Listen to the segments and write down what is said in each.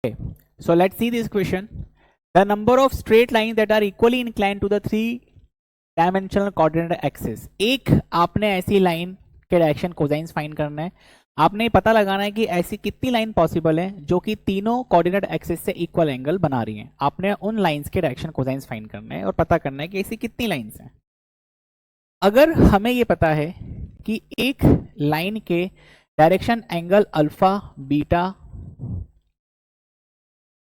Okay, so let's see this question. The number of straight lines that are equally inclined to the 3-dimensional coordinate axis. एक आपने ऐसी line के direction cosines find करना है. आपने पता लगाना है कि ऐसी कितनी लाइन पॉसिबल है जो कि तीनों कोऑर्डिनेट एक्सिस से इक्वल एंगल बना रही हैं. आपने उन लाइंस के डायरेक्शन कोसाइंस फाइंड करना है और पता करना है कि ऐसी कितनी लाइंस हैं. अगर हमें ये पता है कि एक लाइन के डायरेक्शन एंगल अल्फा, बीटा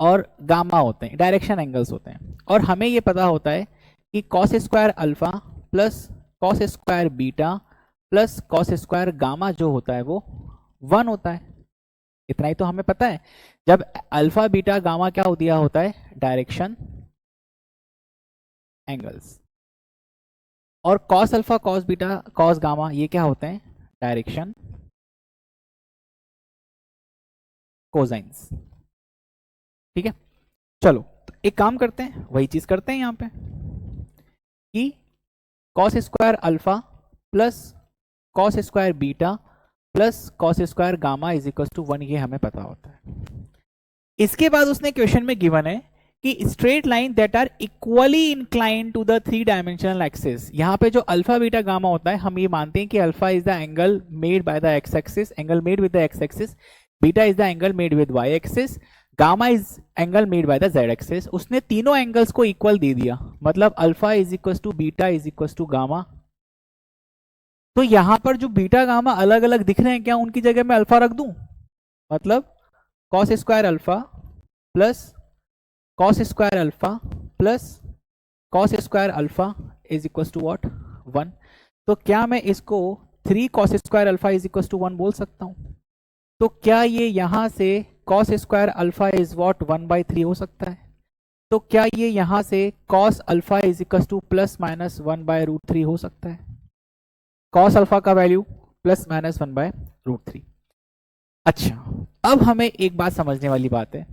और गामा होते हैं, डायरेक्शन एंगल्स होते हैं, और हमें ये पता होता है कि cos square alpha plus cos square beta plus cos square gamma जो होता है वो 1 होता है. इतना ही तो हमें पता है. जब अल्फा बीटा गामा क्या दिया होता है, डायरेक्शन एंगल्स, और cos alpha cos beta cos gamma ये क्या होते हैं, डायरेक्शन कोसाइंस. ठीक है, चलो एक काम करते हैं, वही चीज करते हैं यहां पे कि cos square alpha plus cos square beta plus cos square gamma is equal to 1, ये हमें पता होता है. इसके बाद उसने क्वेश्चन में गिवन है कि straight line that are equally incline to the three dimensional axis. यहाँ पे जो अल्फा बीटा गामा होता है, हम ये मानते हैं कि alpha is the angle made by the x axis, angle made with the x axis, beta is the angle made with y axis, gamma is angle made by the z axis. उसने तीनों angles को equal दे दिया, मतलब alpha is equal to beta is equal to gamma. तो यहां पर जो बीटा गामा अलग अलग दिख रहे हैं, क्या उनकी जगह मैं अल्फा रख दूं, मतलब cos square alpha plus cos square alpha plus cos square alpha is equal to what, 1. तो क्या मैं इसको 3 cos square alpha is equal to 1 बोल सकता हूं? तो क्या ये यहां से cos square alpha is what 1/3 हो सकता है? तो क्या ये यहां से cos alpha is equal to plus minus 1/√3 हो सकता है? कॉस अल्फा का वैल्यू प्लस माइनस 1/√3. अच्छा, अब हमें एक बात समझने वाली बात है.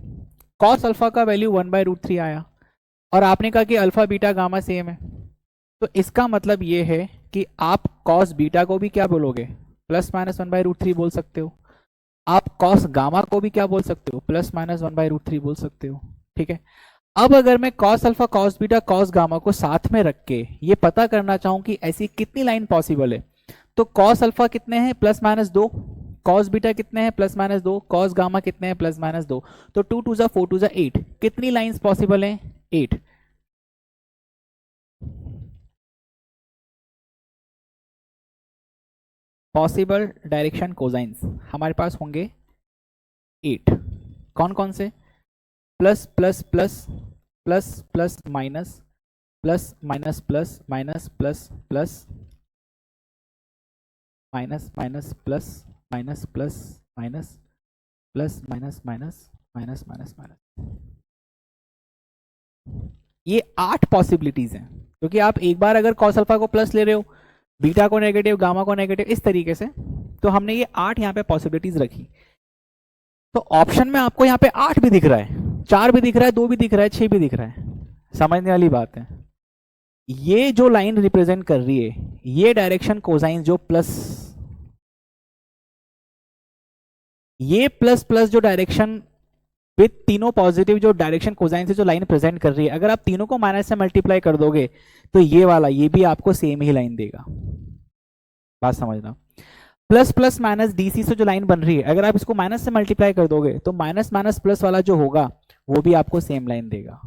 कॉस अल्फा का वैल्यू 1/√3 आया और आपने कहा कि अल्फा बीटा गामा सेम है, तो इसका मतलब ये है कि आप कॉस बीटा को भी क्या बोलोगे, प्लस माइनस 1/√3 बोल सकते हो. आप कॉस गामा को भी क्या बोल सकते हो, प्लस माइनस 1/√3 बोल सकते हो. ठीक है, अब अगर मैं cos alpha cos beta cos gamma को साथ में रख के ये पता करना चाहूं कि ऐसी कितनी लाइन पॉसिबल है, तो कॉस अल्फा कितने हैं, प्लस माइनस 2, कॉस बीटा कितने हैं, प्लस माइनस 2, कॉस गामा कितने हैं, प्लस माइनस 2, तो 2 2 4 2 8. कितनी लाइंस पॉसिबल हैं, 8. पॉसिबल डायरेक्शन कोसाइंस हमारे पास होंगे 8. कौन कौन से, plus plus plus plus plus minus plus minus plus minus plus plus minus minus plus minus plus minus plus minus minus minus minus minus. ये 8 possibilities हैं, क्योंकि आप एक बार अगर कॉस अल्फा को प्लस ले रहे हो, बीटा को नेगेटिव, गामा को नेगेटिव, इस तरीके से, तो हमने ये 8 यहाँ पे पॉसिबिलिटीज रखी. तो ऑप्शन में आपको यहाँ पे 8 भी दिख रहा है, 4 भी दिख रहा है, 2 भी दिख रहा है, 6 भी दिख रहा है. समझने वाली बात है. ये जो लाइन रिप्रेजेंट कर रही है, ये डायरेक्शन कोसाइन जो प्लस, ये प्लस प्लस जो डायरेक्शन विद तीनों पॉजिटिव जो डायरेक्शन कोसाइन से जो लाइन प्रेजेंट कर रही है, अगर आप तीनों को माइनस से मल्टीप्लाई कर दोगे तो ये वाला ये भी आपको सेम ही लाइन देगा. बात समझना. प्लस प्लस माइनस डीसी से जो लाइन बन रही है, अगर आप इसको माइनस से मल्टीप्लाई कर दोगे तो माइनस माइनस प्लस वाला जो होगा वो भी आपको सेम लाइन देगा.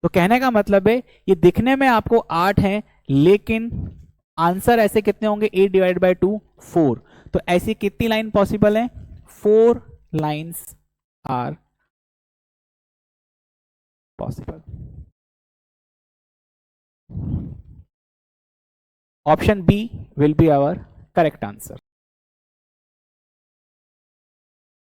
तो कहने का मतलब है ये दिखने में आपको 8 है, लेकिन आंसर ऐसे कितने होंगे, 8 डिवाइड बाई 2 4. तो ऐसी कितनी लाइन पॉसिबल है, 4 lines are possible. Option B will be our correct answer.